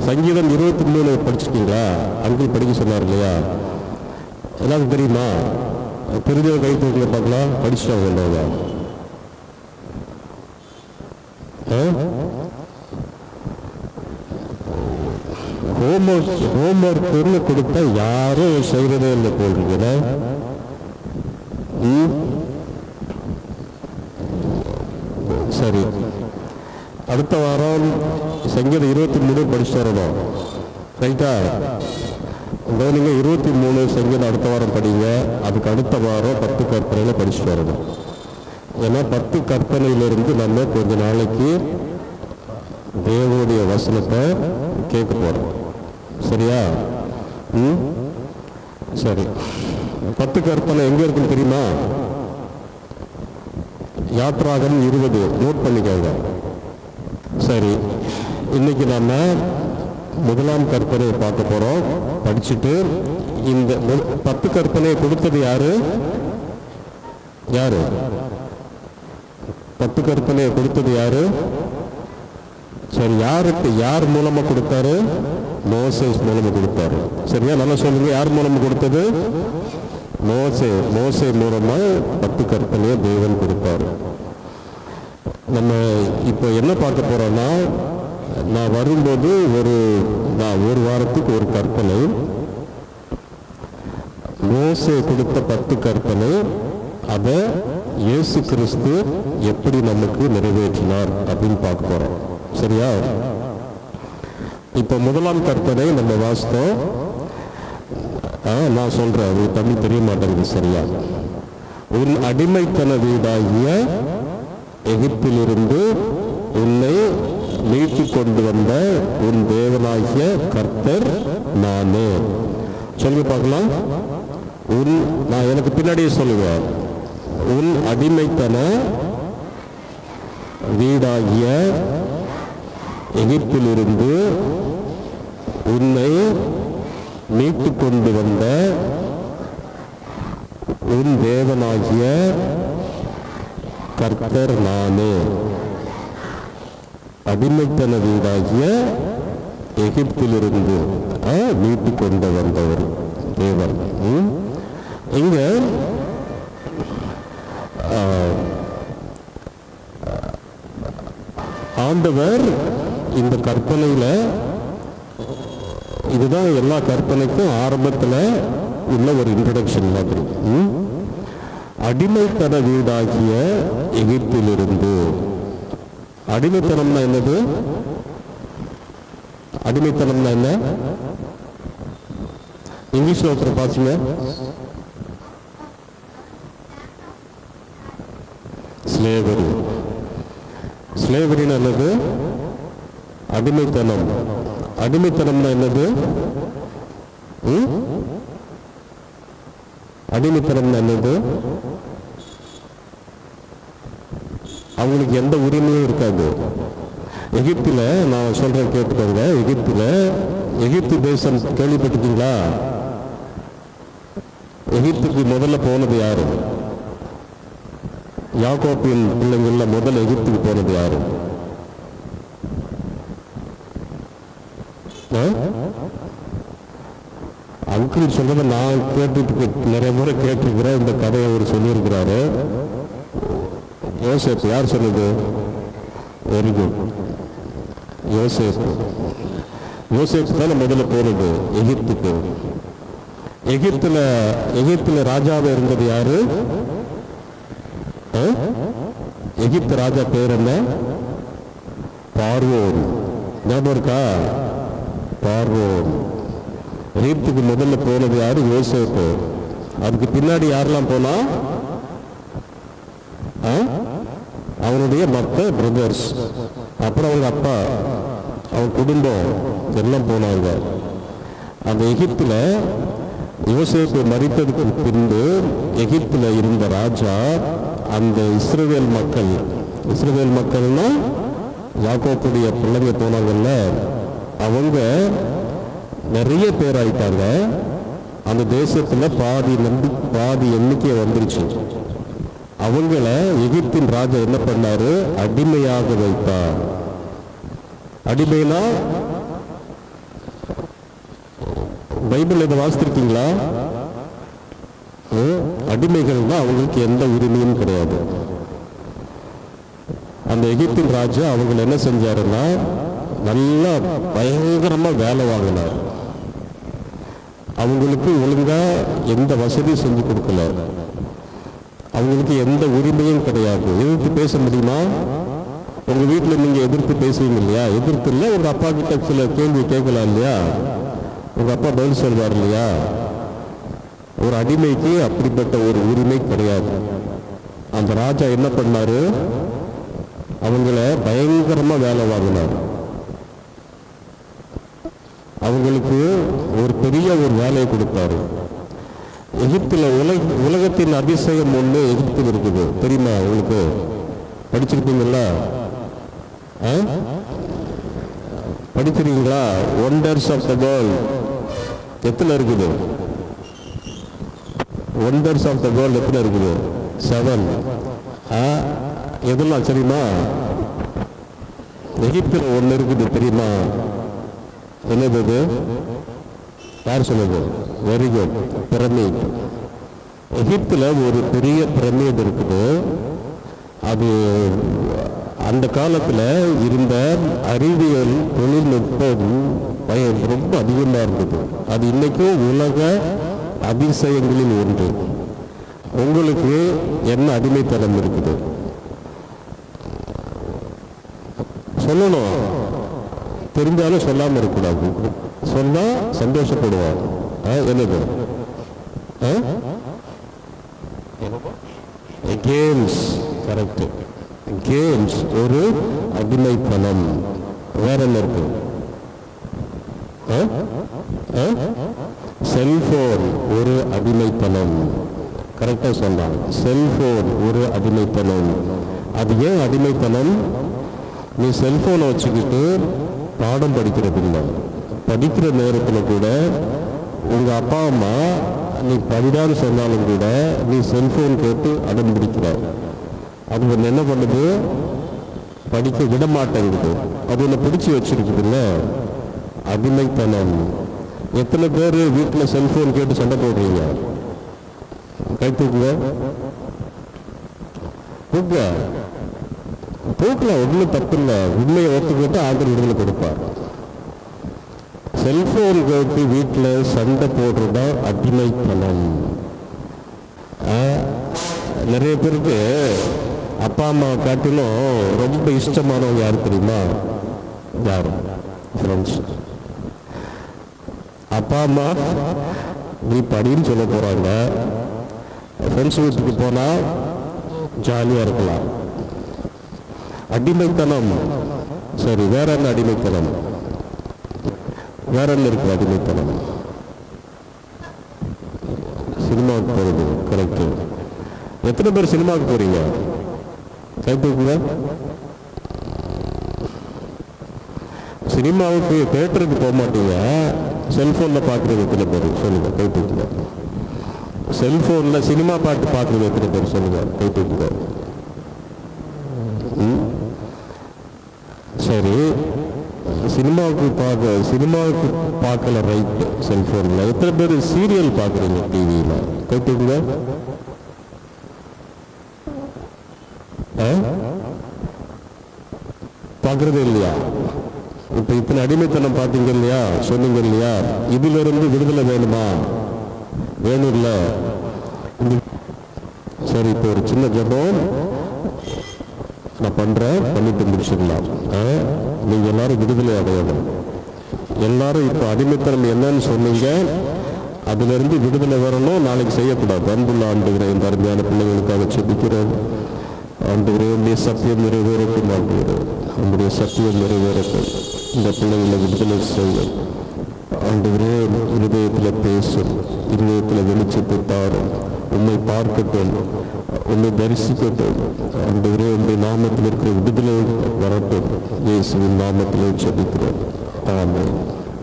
சங்கீதம் 23 படிச்சிருக்கீங்களா? அங்கிள் படிக்க சொன்னார் இல்லையா? எல்லாரும் தெரியுமா? தெரிஞ்ச கை தூக்கல பார்க்கலாம். படிச்சுட்டாங்க. ஹோம்ஒர்க் கொடுத்தா யாரும் செய்யறதே இல்லை போல். சரி, அடுத்த வாரம் சங்கீதம் 23 படிச்சுட்டு வரணும். ரைட்டா? நீங்க 23 சங்கீதம் அடுத்த வாரம் படிங்க. அதுக்கு அடுத்த வாரம் 10 கற்பனையில படிச்சுட்டு வரணும். ஏன்னா 10 கற்பனையிலிருந்து நம்ம கொஞ்ச நாளைக்கு தேவனுடைய வசனத்தை கேட்க போறோம். சரியா? சரி, 10 கற்பனை எங்க இருக்குன்னு தெரியுமா? யாத்ராகம் 20 நோட் பண்ணிக்கோங்க. சரி, இன்னைக்கு நம்ம முதலாம் கற்பனையை பார்க்க போறோம். படிச்சுட்டு இந்த 10 கற்பனையை கொடுத்தது யாரு? 10 கற்பனையை கொடுத்தது யாரு? சரி, யார் மூலமா கொடுத்தாரு? மோசேஸ் மூலமா கொடுத்தாரு. சரியா? நல்லா சொல்லுங்க, யார் மூலமா கொடுத்தது? மோசே மூலமா 10 கற்பனையை தேவன் கொடுத்தாரு. நம்ம இப்போ என்ன பார்க்க போறோம்னா, நான் வரும்போது ஒரு வாரத்துக்கு ஒரு கற்பனை, மோசே கொடுத்த 10 கற்பனை, அதை இயேசு கிறிஸ்து எப்படி நமக்கு நிறைவேற்றினார் அப்படின்னு பார்க்க போறோம். சரியா? இப்ப முதலாம் கற்பனை நம்ம வாசித்தோம். நான் சொல்றேன், அது தமிழ் தெரிய மாட்டேங்குது. சரியா? உன் அடிமைத்தன வீடாகிய எகிப்திலிருந்து உன்னை மீட்டு கொண்டு வந்த உன் தேவனாகிய கர்த்தர் நானே. சொல்லுங்க பார்க்கலாம். நான் எனக்கு பின்னாடியே சொல்லுவேன். உன் அடிமைத்தன வீடாகிய எகிப்திலிருந்து உன்னை மீட்டு கொண்டு வந்த உன் தேவனாகிய கர்த்தர் நானே. அடிமைத்தன வீடாகிய எகிப்திலிருந்து மீட்டு கொண்டு வந்தவர் தேவன். இங்க ஆண்டவர் இந்த கற்பனையில, இதுதான் எல்லா கற்பனைக்கும் ஆரம்பத்தில் உள்ள ஒரு இன்ட்ரோடக்ஷன் மாதிரி. அடிமைத்தன வீடாகிய எகிப்திலிருந்து. அடிமைத்தனம்னா என்னது? அடிமைத்தனம்னா என்ன? இங்கிலீஷ்ல ஒருத்தர் பாத்தீங்க. ஸ்லேவரி. ஸ்லேவரின்னு என்னது? அடிமைத்தனம். அடிமைத்தனம்னா என்னது? அடிமைத்தனம்னா என்னது? அவங்களுக்கு எந்த உரிமையும் இருக்காது. எகிப்தில், நான் சொல்றேன் கேட்டுக்கோங்க, எகிப்து தேசம் கேள்விப்பட்டிருக்கீங்களா? எகிப்துக்கு முதல்ல போனது யாரு? யாக்கோபின் பிள்ளைங்கள்ல முதல்ல எகிப்துக்கு போனது யாரு? அங்கிள் சொல்றத நான் கேட்டுட்டு நிறைய முறை கேட்டிருக்கிறேன். இந்த கதையை அவர் சொல்லியிருக்கிறாரு. யோசேப்பு. யார் சொன்னது? வெரி குட், யோசேப்பு. யோசேப்பு தானே முதல்ல போனது எகிப்துக்கு. எகிப்துல ராஜாவே இருந்தது யாரு? எகிப்து ராஜா பேர் என்ன? பார்வோன். ஞாபகம் இருக்கா? பார்வோன். எகிப்துக்கு முதல்ல போனது யாரு? யோசேப்பு. அதுக்கு பின்னாடி யாரெல்லாம் போனா? அவனுடைய மற்ற பிரதர்ஸ், அப்புறம் அவங்க அப்பா, அவங்க குடும்பம் எல்லாம் போனாங்க. அந்த எகிப்துல யோசேப்பு மரித்ததுக்கு பின்பு எகிப்துல இருந்த ராஜா அந்த இஸ்ரவேல் மக்கள்னா யாக்கோபுடைய பிள்ளைங்க போனாங்கல்ல, அவங்க நிறைய பேர் ஆயிட்டாங்க. அந்த தேசத்துல பாதி எண்ணிக்கை வந்துருச்சு. அவங்கள எகிப்தின் ராஜா என்ன பண்ணாரு? அடிமையாக வைத்தார். அடிமைனா பைபிள் இதை வாசித்திருக்கீங்களா? அடிமைகள் தான், அவங்களுக்கு எந்த உரிமையும் கிடையாது. அந்த எகிப்தின் ராஜா அவங்களை என்ன செஞ்சாருன்னா நல்லா பயங்கரமா வேலை வாங்கினார். அவங்களுக்கு ஒழுங்கா எந்த வசதியும் செஞ்சு கொடுக்கல. அவங்களுக்கு எந்த உரிமையும் கிடையாது. எதிர்த்து பேச முடியுமா? உங்க வீட்டில் நீங்க எதிர்த்து பேசுவீங்க இல்லையா? எதிர்த்து இல்லை, உங்க அப்பா கிட்ட சில கேள்வி கேட்கலாம் இல்லையா? உங்க அப்பா பதில் சொல்வார் இல்லையா? ஒரு அடிமைக்கு அப்படிப்பட்ட ஒரு உரிமை கிடையாது. அந்த ராஜா என்ன பண்ணாரு? அவங்கள பயங்கரமா வேலை வாங்கினார். அவங்களுக்கு ஒரு பெரிய ஒரு வேலையை கொடுத்தாரு. எகிப்தில் உலகத்தின் அதிசயம் ஒன்று எகிப்தில் இருக்குது, தெரியுமா உங்களுக்கு? படிச்சிருப்பீங்களா? படிக்கிறீங்களா? ஒண்டர்ஸ் ஆஃப் த வேர்ல்ட் எத்தனை இருக்குது? ஒண்டர்ஸ் ஆஃப் த வேர்ல்ட் எத்தனை இருக்குது? 7. எதெல்லாம் தெரியுமா? எகிப்தில் ஒன்று இருக்குது, தெரியுமா? என்னது? யார் சொன்னது? Very good, pyramid. எகிப்தில் ஒரு பெரிய பிரமிட் இருக்குது. அது அந்த காலத்தில் இருந்த அறிவியல் தொழில்நுட்பம் ரொம்ப அதிகமாக இருந்தது. அது இன்னைக்கும் உலக அதிசயங்களில் ஒன்று. உங்களுக்கு என்ன அடிமைத்தனம் இருக்குது? சொல்லணும், தெரிஞ்சாலும் சொல்லாமல் இருக்கக்கூடாது. சொன்னா சந்தோஷப்படுவார். என்னது? கேம்ஸ். கரெக்ட், கேம்ஸ் ஒரு அடிமைத்தனம். வேற என்ன இருக்கு? செல்போன் ஒரு அடிமைத்தனம். கரெக்டா சொன்னாங்க. செல்போன் ஒரு அடிமைத்தனம். அது ஏன் அடிமைத்தனம்? நீ செல்போனை வச்சுக்கிட்டு பாடம் படிக்கிறது இல்லை. படிக்கிற நேரத்தில் கூட உங்க அப்பா அம்மா நீ படிடான்னு சொன்னாலும் கூட நீ செல்போன் கேட்டு அடம் பிடிக்கிற. அது ஒன்று என்ன பண்ணுது? படிக்க விட மாட்டேங்குது. அது ஒன்று பிடிச்சி வச்சிருக்குதுல்ல, அடிமைத்தனம். எத்தனை பேர் வீட்டில் செல்போன் கேட்டு சண்டை போடுறீங்க? கை தூக்குங்க. தூக்கல, ஒன்றும் தப்பு இல்லை. உண்மையை ஒத்துக்கிட்டு ஆண்டவர் விடுதலை கொடுப்பார். செல்போன் கேட்டு வீட்டில் சண்டை போடுறதா அடிமைத்தனம். நிறைய பேருக்கு அப்பா அம்மா காட்டிலும் ரொம்ப இஷ்டமானவங்க யாரு தெரியுமா? யாரு? ஃப்ரெண்ட்ஸ். அப்பா அம்மா நீ படின்னு சொல்ல போறாங்க. ஃப்ரெண்ட்ஸ் வீட்டுக்கு போனா ஜாலியா இருக்கலாம். அடிமைத்தனம். சரி, வேற என்ன அடிமைத்தனம்? வேற என்ன இருக்கு அடிமைத்தனம்? சினிமாவுக்கு போறது. கரெக்ட். எத்தனை பேர் சினிமாவுக்கு போறீங்க? கைப்பூக்குங்க. சினிமாவுக்கு தியேட்டருக்கு போக மாட்டீங்க, செல்போன்ல பாக்குறது எத்தனை பேர் சொல்லுங்க? கைப்பூக்குங்க. செல்போன்ல சினிமா பாட்டு பாக்குறது எத்தனை பேர் சொல்லுங்க? கைப்பூக்குங்க. சரி, சினிமாவுக்கு பார்க்கல, ரைட். செல்போன்ல எத்தனை பேர் சீரியல் பார்க்குறீங்க? டிவியில் கேட்டுங்க. பார்க்கறதே இல்லையா? இப்ப இத்தனை அடிமைத்தனம் பார்த்தீங்க இல்லையா? சொன்னீங்க இல்லையா? இதுல இருந்து விடுதலை வேணுமா? வேணும் இல்ல? சரி, இப்போ ஒரு சின்ன ஜெபம் நான் பண்றேன், பண்ணிட்டு முடிச்சிடலாம். நீங்க எல்லாரும் விடுதலை அடையணும். எல்லாரும் இப்ப அடிமைத்தனம் என்னன்னு சொன்னீங்க, அதுல இருந்து விடுதலை வரணும். நாளைக்கு செய்யக்கூடாது. அன்புள்ள ஆண்டவரே, இந்த அருமையான பிள்ளைகளுக்காக செபிக்கிறேன். ஆண்டவரே, உங்களுடைய சத்தியம் நிறைவேறட்டும். ஆண்டவரே, உங்களுடைய சத்தியம் நிறைவேறட்டும். இந்த பிள்ளைகளை விடுதலை செய்ய ஆண்டவரே, இருதயத்தில் பேசும், இருதயத்தில் வெளிச்சத்தை தாரும். உண்மை பார்க்கட்டும், உண்மை தரிசிக்கட்டும். ஆண்டவரே, உங்களுடைய நாமத்தில் இருக்கிற விடுதலை வரட்டும். இயேசுவின் நாமத்திலே ஜெபிக்கிறோம். ஆமென்.